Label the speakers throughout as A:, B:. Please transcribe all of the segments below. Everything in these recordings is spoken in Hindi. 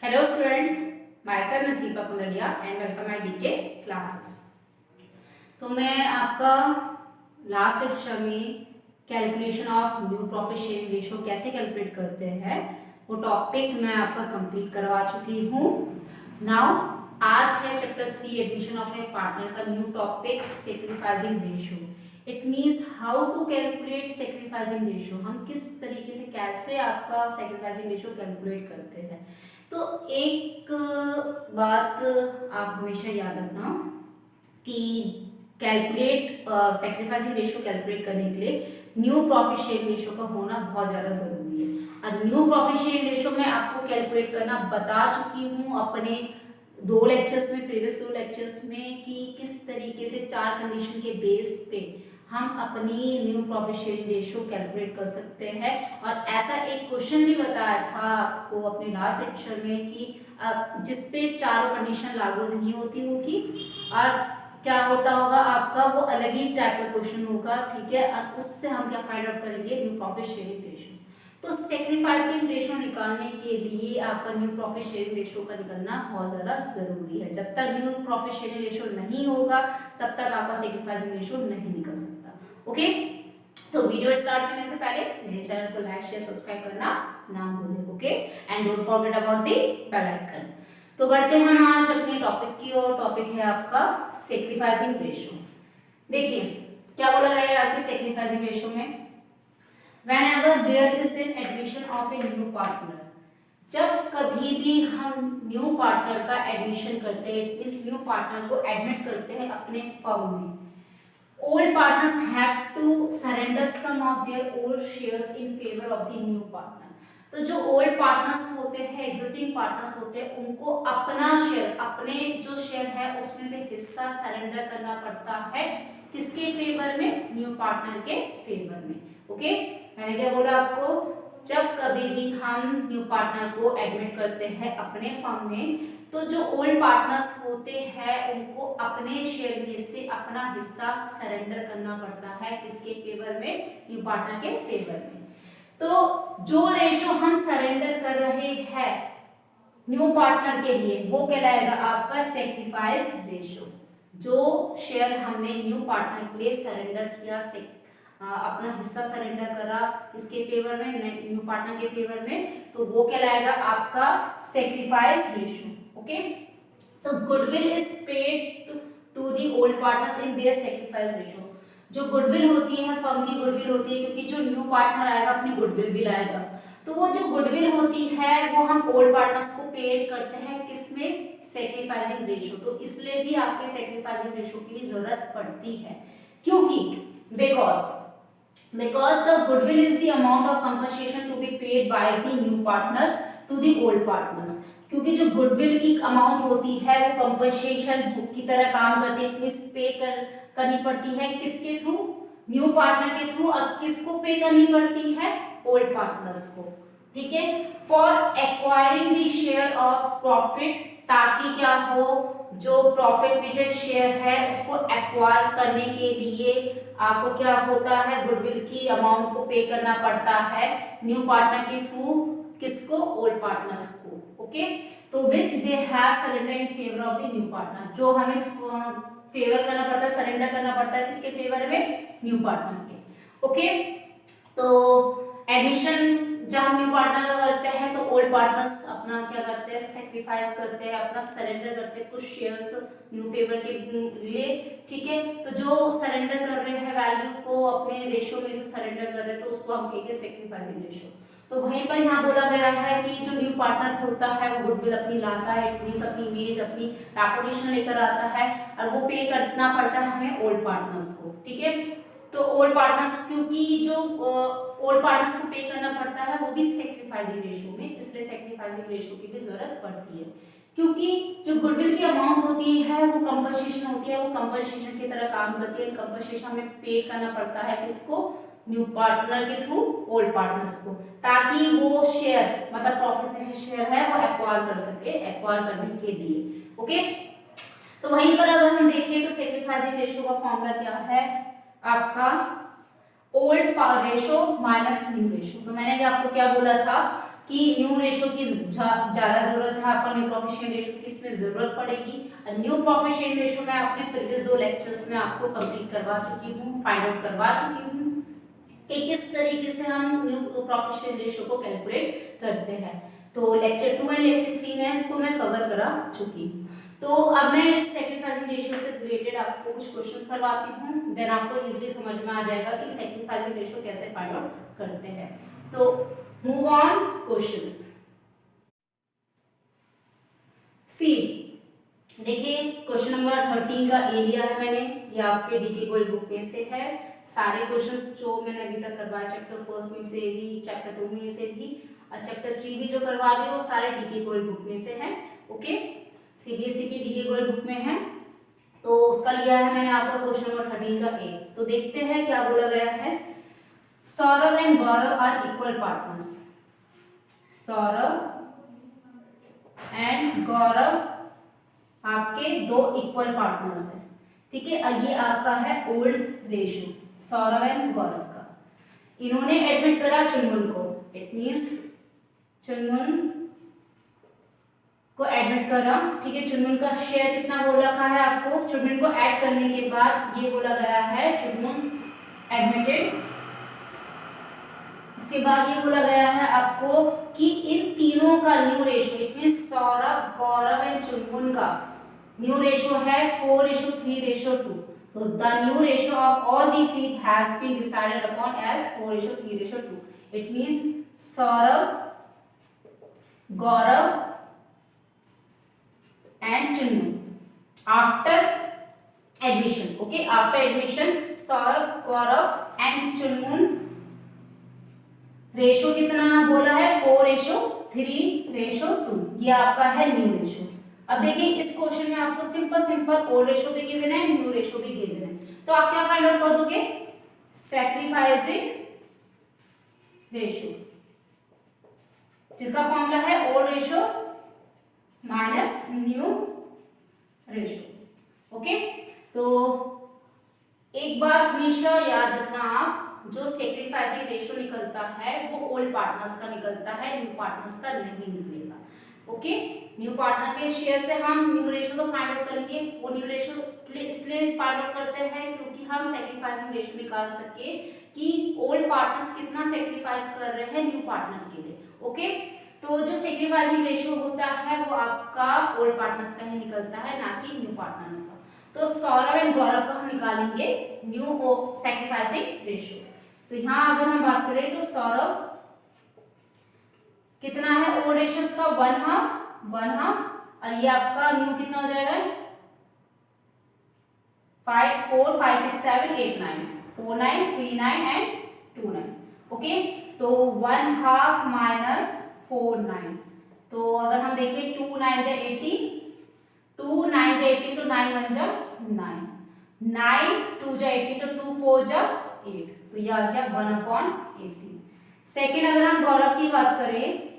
A: Hello students, myself Nasiba Kundalia and welcome my DK classes। तो मैं आपका लास्ट लेक्चर में calculation of new profit sharing ratio कैसे कैलकुलेट करते हैं वो टॉपिक मैं आपका कंप्लीट करवा चुकी हूँ। नाउ आज है chapter 3 admission of a partner का new topic sacrificing ratio. It means how to calculate sacrificing ratio. हम किस तरीके से कैसे आपका सेक्रीफाइसिंग रेशो कैलकुलेट करते हैं। तो एक बात आप हमेशा याद रखना कि कैलकुलेट सेक्रीफाइसिंग रेशो कैलकुलेट करने के लिए न्यू प्रॉफिट शेयरिंग रेशो का होना बहुत ज़्यादा ज़रूरी है। और न्यू प्रॉफिट शेयरिंग रेशो मैं आपको कैलकुलेट करना बता चुकी हूँ अपने दो लेक्चर्स में, प्रीवियस दो लेक्चर्स में, कि किस तरीके से चार कंडीशन के बेस पे हम अपनी new profit sharing ratio calculate कर सकते हैं। और ऐसा एक क्वेश्चन भी बताया था आपको अपने लास्ट लेक्चर में कि जिसपे चारों कंडीशन लागू नहीं होती होगी और क्या होता होगा आपका, वो अलग ही टाइप का क्वेश्चन होगा, ठीक है। और उससे हम क्या फाइंड आउट करेंगे, न्यू प्रॉफिट शेयरिंग रेशो। तो सेक्रीफाइसिंग रेशो निकालने के लिए आपका न्यू प्रॉफिट शेयरिंग रेशो का निकलना बहुत ज़्यादा ज़रूरी है। जब तक न्यू प्रॉफिट शेयरिंग रेशो नहीं होगा तब तक आपका सेक्रीफाइसिंग रेशो नहीं निकल सकता। ओके, तो वीडियो स्टार्ट करने से पहले मेरे चैनल को लाइक शेयर सब्सक्राइब करना ना भूलें। Okay, and don't forget about the bell icon. तो बढ़ते हैं हम आज अपने टॉपिक की ओर। टॉपिक है आपका सेक्रीफाइसिंग रेशो। देखिए क्या बोला गया है आपके सेक्रीफाइसिंग रेशो में, whenever there is an admission of a new partner। जब कभी भी हम न्यू पार्टनर का एडमिशन करते हैं, इस न्यू पार्टनर को एडमिट करते हैं अपने फर्म में, old partners have to surrender some of their old shares in favor of the new partner। तो जो ओल्ड पार्टनर्स होते हैं, एग्जिस्टिंग पार्टनर्स होते हैं, उनको अपना शेयर, अपने जो शेयर है उसमें से हिस्सा सरेंडर करना पड़ता है। किसके फेवर में, न्यू पार्टनर के फेवर में। ओके, मैंने क्या बोला आपको, जब कभी भी हम न्यू पार्टनर को एडमिट करते हैं अपने फर्म में, तो जो ओल्ड पार्टनर्स होते हैं उनको अपने शेयर में से अपना हिस्सा सरेंडर करना पड़ता है। किसके फेवर में, न्यू पार्टनर के फेवर में। तो जो रेशो हम सरेंडर कर रहे हैं न्यू पार्टनर के लिए वो कहलाएगा आपका सेक्रीफाइस रेशो। जो शेयर हमने न्यू पार्टनर के लिए सरेंडर किया, अपना हिस्सा सरेंडर करा इसके फेवर में, न्यू पार्टनर के फेवर में, तो वो कहलाएगा आपका सेक्रीफाइस रेशो। ओके, तो goodwill is paid to the old partners in their sacrifice ratio. जो गुडविल होती है, फर्म की गुडविल होती है, क्योंकि जो न्यू पार्टनर आएगा अपनी गुडविल भी लाएगा, तो वो जो गुडविल होती है वो हम ओल्ड पार्टनर्स को पेड करते हैं किसमें, सेक्रीफाइसिंग रेशो। तो इसलिए भी आपके सेक्रीफाइसिंग रेशो की भी जरूरत पड़ती है, क्योंकि because the goodwill is the amount of compensation to be paid by the new partner to the old partners। क्योंकि जो गुडविल की अमाउंट होती है वो कंपनसेशन की तरह काम करती है, पे करनी पड़ती है किसके थ्रू, न्यू पार्टनर के थ्रू। और किसको पे करनी पड़ती है, ओल्ड पार्टनर्स को, ठीक है। For acquiring the share of profit, ताकि क्या हो, जो प्रॉफिट में जो शेयर है उसको एक्वायर करने के लिए आपको क्या होता है, गुडविल की अमाउंट को पे करना पड़ता है न्यू पार्टनर के थ्रू। किसको, ओल्ड पार्टनर्स को। ओके, तो which they have surrender in favour of the new partner. जो हमें फेवर करना पड़ता है, सरेंडर करना पड़ता है किसके फेवर में, न्यू पार्टनर के। ओके, तो एडमिशन जब हम न्यू पार्टनर का करते हैं तो ओल्ड पार्टनर्स अपना क्या करते हैं, सेक्रीफाइस करते हैं, अपना सरेंडर करते हैं कुछ शेयर्स न्यू फेवर के लिए, ठीक है। तो जो सरेंडर कर रहे हैं वैल्यू को अपने रेशो में से सरेंडर कर रहे हैं तो उसको हम कहेंगे सेक्रीफाइसिंग रेशो। तो वहीं पर यहाँ बोला गया है कि जो न्यू पार्टनर होता है वो गुडविल अपनी लाता है, इट मींस अपनी इमेज, अपनी रेपुटेशन लेकर आता है, और वो पे करना पड़ता है हमें ओल्ड पार्टनर्स को, ठीक है। तो ओल्ड पार्टनर्स, क्योंकि जो ओल्ड पार्टनर्स को पे करना पड़ता है वो भी सेक्रीफाइसिंग रेशो में, इसलिए सेक्रीफाइसिंग रेशो की भी जरूरत पड़ती है। क्योंकि जो गुडविल की अमाउंट होती है वो कंपनसेशन होती है, वो कंपनसेशन की तरह काम करती है। कंपनसेशन हमें पे करना पड़ता है किसको, न्यू पार्टनर के थ्रू ओल्ड पार्टनर्स को, ताकि वो शेयर, मतलब प्रॉफिट में जो शेयर है वो एक्वायर कर सके, एक्वायर करने के लिए। ओके, तो वहीं पर अगर हम देखें तो सेक्रीफाइसिंग रेशो का फॉर्मूला क्या है आपका, old ratio minus new ratio. तो मैंने आपको क्या बोला था कि न्यू रेशो की ज्यादा जरूरत है आपको, न्यू प्रोफिशिएंट रेशो की इसमें जरूरत पड़ेगी। और न्यू प्रोफिशिएंट रेशो मैं अपने प्रीवियस 2 लेक्चर्स में आपको कंप्लीट करवा चुकी हूँ, फाइंड आउट करवा चुकी हूँ कि किस तरीके से हम न्यू प्रोफिशिएंट रेशो को कैलकुलेट करते हैं। तो लेक्चर 2 एंड लेक्चर 3 में इसको मैं कवर करा चुकी हूँ। तो अब मैं इस सैक्रिफाइसिंग रेशियो से रिलेटेड आपको कुछ क्वेश्चंस करवाती हूँ, देन आपको इजीली समझ में आ जाएगा कि सैक्रिफाइसिंग रेशियो कैसे फाइंड आउट करते हैं। तो मूव ऑन क्वेश्चंस। सी देखिए क्वेश्चन नंबर 13 का ए लिया है मैंने, ये आपके डीके गोल्ड बुक में से है। सारे क्वेश्चंस जो मैंने अभी तक करवाए चैप्टर 1 में से भी, चैप्टर 2 में से भी और चैप्टर 3 भी जो करवा रही हूँ वो सारे डीके गोल्ड बुक में से है। ओके, सीबीएसई की डीके गोल्ड बुक में है, तो उसका लिया है मैंने आपका क्वेश्चन नंबर 13 का ए। तो देखते हैं क्या बोला गया है। Saurabh and Gaurav are equal partners. Saurabh and Gaurav आपके 2 इक्वल पार्टनर्स हैं, ठीक है। और ये आपका है ओल्ड रेशियो सौरभ एंड गौरव का। इन्होंने एडमिट करा चुनमुन को, इट मींस चुनमुन को एडमिट करा, ठीक है। चुनमुन का शेयर कितना बोल रखा है आपको, चुनमुन को ऐड करने के बाद ये बोला गया है चुनमुन एडमिटेड। उसके बाद ये बोला गया है आपको कि इन तीनों का new ratio, it means Saurabh Gaurav and Chunmun का न्यू रेशियो है 4:3:2। तो the new ratio of all the three has been decided upon as 4:3:2। It means Saurabh Gaurav and Chunmu after admission, okay, after admission Saurabh, Gaurav and Chunmun ratio कितना बोला है 4:3:2, ये आपका है न्यू रेशो। अब देखिए इस क्वेश्चन में आपको सिंपल ओल्ड रेशो भी गिवन है, न्यू रेशो भी गिवन है, तो आप क्या फाइंड आउट कर दोगे, सैक्रिफाइसिंग रेशो, जिसका फॉर्मूला है old ratio minus new ratio. Okay, तो एक बात हमेशा याद रखना आप, जो सैक्रिफाइसिंग रेशो निकलता है वो ओल्ड पार्टनर्स का निकलता है, न्यू पार्टनर्स का नहीं निकलेगा। ओके, न्यू पार्टनर के शेयर से हम न्यू रेशो तो फाइंड आउट करेंगे, वो न्यू रेशो इसलिए फाइंड आउट करते हैं क्योंकि हम सैक्रिफाइसिंग रेशो निकाल सके कि ओल्ड पार्टनर्स कितना सैक्रिफाइस कर रहे हैं न्यू पार्टनर के लिए। ओके, तो जो सैक्रिफाइसिंग रेशियो होता है वो आपका ओल्ड पार्टनर्स का ही निकलता है, ना कि न्यू पार्टनर्स का। तो सौरभ एंड गौरव का हम निकालेंगे न्यू सैक्रिफाइसिंग रेशियो। तो यहाँ अगर हम बात करें तो सौरभ कितना है ओल्ड रेशियोस का 1/2, और ये आपका न्यू कितना हो जाएगा 5 4 5 6 7 8 9 4 9 3 9 एंड 2 9। ओके, तो 1/2 माइनस 4 9, तो अगर हम देखें 2 9 जा 18, 2 9 जा 18 तो 9 1 जा 9, 9 2 जा 18 तो 2 4 जा 8, तो ये आ गया 1/18। सेकेंड अगर हम गौरव की बात करें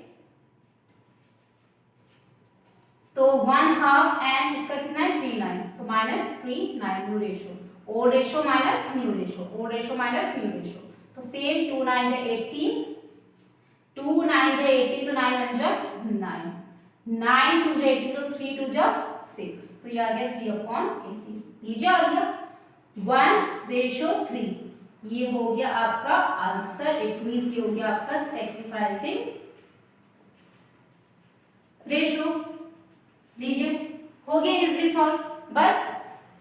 A: तो 1/2 एंड इसका कितना है 3 9, तो -3 9 new ratio, old ratio minus new ratio, old ratio minus new ratio. तो सेम 2 9 जा 18, 2 9 जा 18 तो 9 1 जा 9, 9 2 जा 18 तो 3 2 जा 6, तो ये आ गया 3/18। लीजिए आ गया 1:3, ये हो गया आपका आंसर। इट मींस ये हो गया आपका सैक्रिफाइसिंग रेशो। लीजिए हो गया इजीली सॉल्व। बस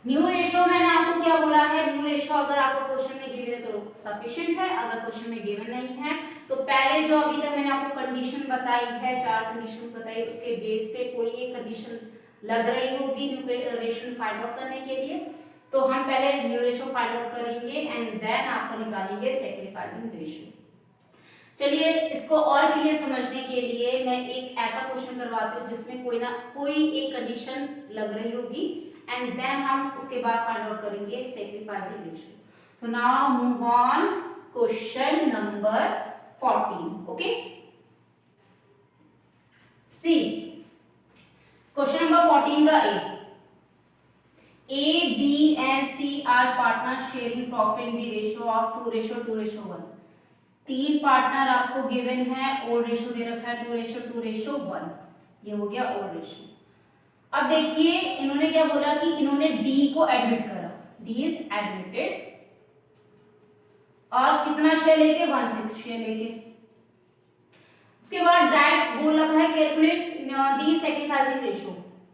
A: न्यू रेशो मैंने आपको क्या बोला है, न्यू रेशो अगर आपको क्वेश्चन में गिवन है तो सफिशिएंट है, अगर क्वेश्चन में गिवन नहीं है तो पहले जो अभी तक मैंने आपको कंडीशन बताई है, 4 कंडीशंस बताई, उसके बेस पे कोई एक कंडीशन लग रही होगी न्यू रेशो फाइंड आउट करने के लिए, तो हम पहले न्यू रेशो फाइंड आउट करेंगे एंड देन आपको निकालेंगे सैक्रिफाइसिंग रेशो। चलिए इसको और क्लियर समझने के लिए मैं एक ऐसा क्वेश्चन करवाती हूँ जिसमें कोई ना कोई एक कंडीशन लग रही होगी एंड देन हम उसके बाद फाइंड आउट करेंगे सैक्रिफाइसिंग रेशो। तो now move on question number 14। Okay, see question number 14 का A B and C are partner sharing profit in the ratio of 2:2:1। 3 partner आपको गिवन है, ओड रेशो दे रखा है 2:2:1, ये हो गया ओड रेशो। अब देखिए इन्होंने क्या बोला कि इन्होंने डी को एडमिट करा, डी इज एडमिटेड, और कितना शेयर लेके 1/6 शेयर लेके। उसके बाद डायरेक्ट बोल रखा है calculate the sacrificing ratio,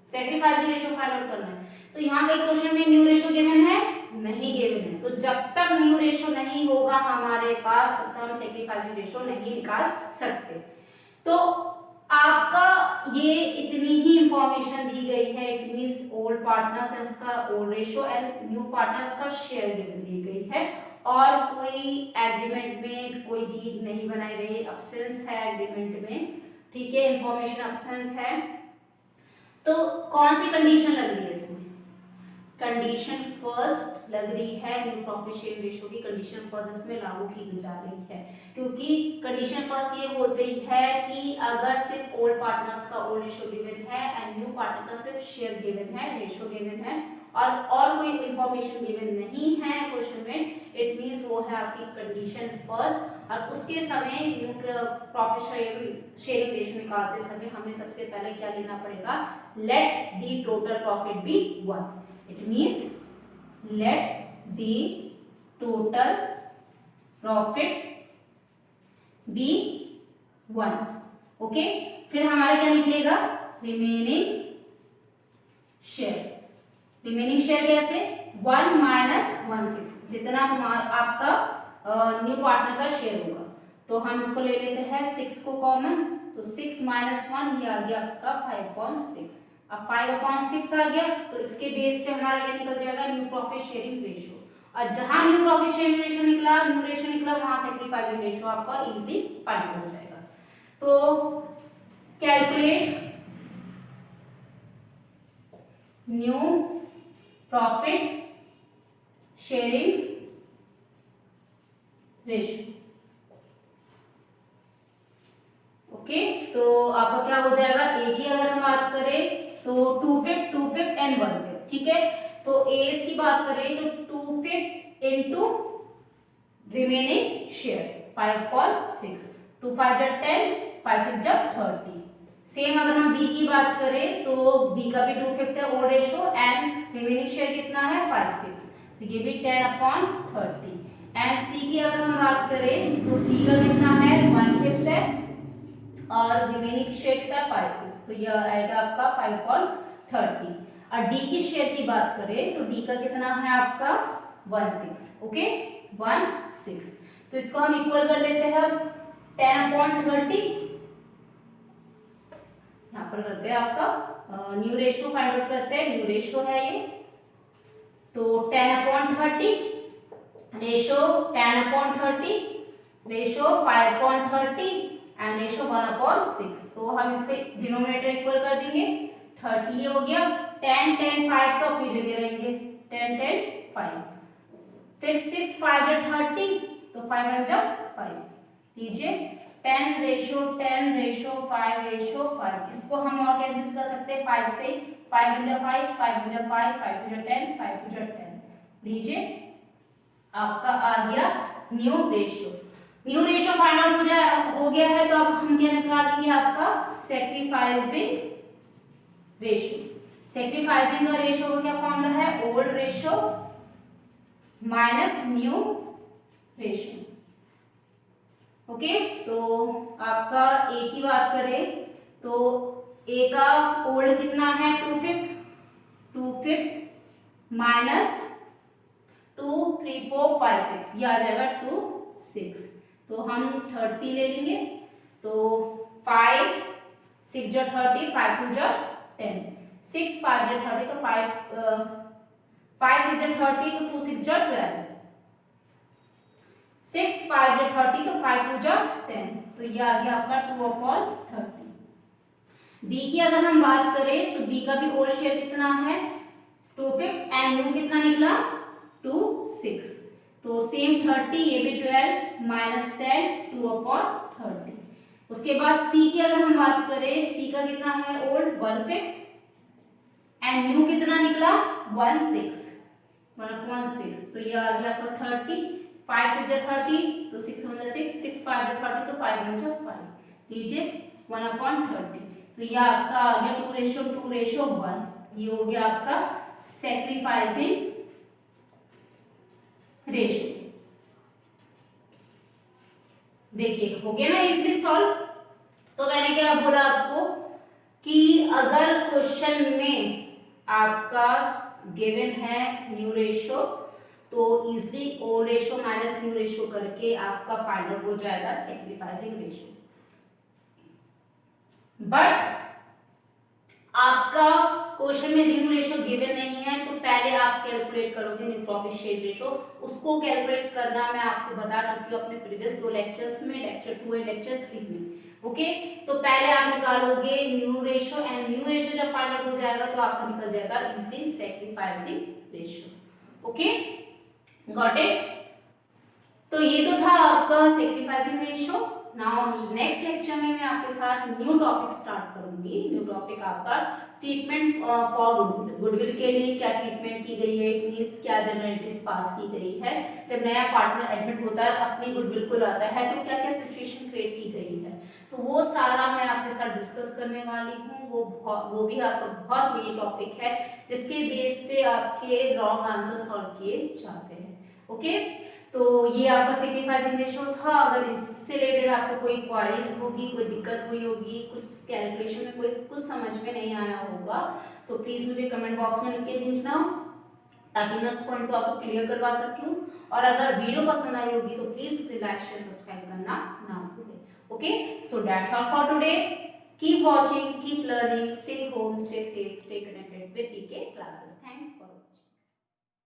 A: sacrificing ratio find out करना है। तो यहाँ के क्वेश्चन में न्यू रेशो गिवन है, नहीं गिवन है, तो जब तक न्यू रेशो नहीं होगा हमारे पास तब तक हम सैक्रिफाइसिंग रेशो नहीं निकाल सकते। तो आपका ये इतनी ही इंफॉर्मेशन दी गई है, इट मींस ओल्ड पार्टनर्स है उसका old ratio and new partners का शेयर गिवन दी गई है, और कोई एग्रीमेंट में कोई डीड नहीं बनाई गई, अब्सेंस है एग्रीमेंट में, ठीक है, इंफॉर्मेशन अब्सेंस है। तो कौन सी कंडीशन लग रही है इसमें? कंडीशन फर्स्ट लग रही है, न्यू प्रॉफिट शेयर रेशो की कंडीशन फर्स्ट इसमें लागू की जा रही है, क्योंकि कंडीशन फर्स्ट ये बोलती है कि अगर सिर्फ ओल्ड पार्टनर्स का ओल्ड रेशो गिवन है एंड न्यू पार्टनर का सिर्फ शेयर गिवन है, रेशो गिवन है, और कोई इंफॉर्मेशन गिवन नहीं है क्वेश्चन में, इट मींस वो है आपकी कंडीशन फर्स्ट। और उसके समय न्यू प्रॉफिट शेयरिंग रेशो निकालते समय हमें सबसे पहले क्या लेना पड़ेगा? Let the total profit be 1, it means let the total profit be 1, okay. फिर हमारा क्या निकलेगा? Remaining share. रिमेनिंग शेयर कैसे? 1 माइनस 1/6, जितना हमारा आपका न्यू पार्टनर का शेयर होगा, तो हम इसको ले लेते हैं 6 को कॉमन, तो 6 माइनस 1 ये आ गया आपका 5/6। अब 5/6 आ गया तो इसके बेस पे हमारा क्या निकल जाएगा? न्यू प्रॉफिट शेयरिंग रेशो, और जहां न्यू प्रॉफिट शेयरिंग रेशो निकला, न्यू रेशो निकला, वहां सैक्रिफाइसिंग रेशो आपका इजीली फाइंड हो जाएगा। तो calculate new profit sharing ratio, okay. तो आपका क्या हो जाएगा? ए की अगर हम बात करें तो 2/5 एंड 1/5, ठीक है। तो एस की बात करें तो 2/5 इंटू रिमेनिंग शेयर 5/6, 2 5 10, 5 6 30। सेम अगर हम बी की बात करें तो बी का भी 2/5 है old ratio and remaining share कितना है? 5/6, तो ये भी 10/30। एंड सी की अगर हम बात करें तो सी का कितना है? 1/5 है और रिमेनिंग शेयर कितना? 5/6, तो यह आएगा आपका 5/30। और डी की शेयर की बात करें तो डी का कितना है आपका? 1/6, ओके, 1/6। तो इसको हम इक्वल कर लेते हैं 10/30, यहाँ पर करते हैं आपका न्यू रेशो फाइंड आउट करते हैं, न्यू रेशो है ये, तो 10/30 रेशो 10/30 रेशो 5/30 एंड रेशो 1/6। तो हम इसके डिनोमिनेटर इक्वल कर देंगे, 30 ये हो गया, 10 10 5 तो अपनी जगह रहेंगे, 10 10 5, फिर 6 5 30, तो 5 1 जा 5 लीजिए, 10:10:5:5, इसको हम और कैंसिल कर सकते हैं 5 से, 5 1 जा 5, 5 1 जा 5, 5 2 जा 10, 5 2 जा 10, लीजिए आपका आ गया new ratio. New ratio find out हो गया है, तो अब हम क्या निकालेंगे? आपका सैक्रिफाइसिंग रेशो। सैक्रिफाइसिंग का रेशो का क्या फॉर्मूला है? Old ratio minus new ratio, okay. तो आपका ए की बात करें तो ए का ओल्ड कितना है? 2/5 माइनस 2 3 4 5 6, ये आ जाएगा 2 6, तो हम 30 ले लेंगे, तो 5 6 जा 30, 5 2 जा 10, 6 5 जा 30, तो 5 6 जा 30, तो 2 6 जा 12, 6 5 जा 30, तो 5 2 जा 10, तो ये आ गया आपका 2/30। बी की अगर हम बात करें तो बी का भी ओल्ड शेयर कितना है? 2/5 एंड न्यू कितना निकला? 2 6, तो सेम 30, ये भी 12 माइनस 10, 2/30। उसके बाद सी की अगर हम बात करें, सी का कितना है ओल्ड? 1/5 एंड न्यू कितना निकला? 1/6, तो ये आ गया आपका 30, 5 6 जा 30 तो 6 1 जा 6, 6 5 जा 30 तो 5 1 जा 5, लीजिए 1/30। तो ये आपका आ गया 2:1, ये हो गया आपका सेक्रीफाइसिंग रेशियो। देखिए हो गया ना इजीली सॉल्व। तो मैंने क्या बोला आपको कि अगर क्वेश्चन में आपका गिवन है न्यू रेशियो तो इजीली ओ रेशियो माइनस न्यू रेशियो करके आपका फाइंड हो जाएगा सेक्रीफाइसिंग रेशियो। बट आपका क्वेश्चन में न्यू रेशियो गिवन नहीं है तो पहले आप कैलकुलेट करोगे न्यू प्रॉफिट शेयर रेशियो। उसको कैलकुलेट करना मैं आपको बता चुकी हूँ अपने प्रीवियस 2 लेक्चर्स में, लेक्चर 2 और लेक्चर 3 में। ओके, तो पहले आप निकालोगे new ratio and new ratio जब फाइंड आउट हो जाएगा तो आपका निकल जाएगा easily sacrificing ratio. Okay, got it. तो ये तो था आपका sacrificing ratio. Now next lecture में मैं आपके साथ न्यू टॉपिक स्टार्ट करूंगी। न्यू टॉपिक आपका ट्रीटमेंट फॉर गुडविल। गुडविल के लिए क्या ट्रीटमेंट की गई है, इट मींस क्या जनरलिटीज पास की गई है। जब नया पार्टनर एडमिट होता है अपनी गुडविल को लाता है तो क्या क्या सिचुएशन क्रिएट की गई है, तो वो सारा मैं आपके साथ डिस्कस करने वाली हूँ। वो भी आपका बहुत मेन टॉपिक है जिसके बेस पे आपके लॉन्ग आंसर सॉल्व किए जाते हैं। ओके, तो ये आपका सेक्रीफाइसिंग रेशियो था। अगर इससे रिलेटेड आपको कोई क्वारीज होगी, कोई दिक्कत हुई होगी, कुछ कैलकुलेशन में कोई कुछ समझ में नहीं आया होगा तो प्लीज मुझे कमेंट बॉक्स में लिख के भेजना ताकि मैं उस पॉइंट को आपको क्लियर करवा सकूं। और अगर वीडियो पसंद आई होगी तो प्लीज उसे लाइक शेयर सब्सक्राइब करना ना भूलें। Okay, so that's all for today. Keep watching, keep learning, stay home, stay safe, stay connected with DK classes. Thanks.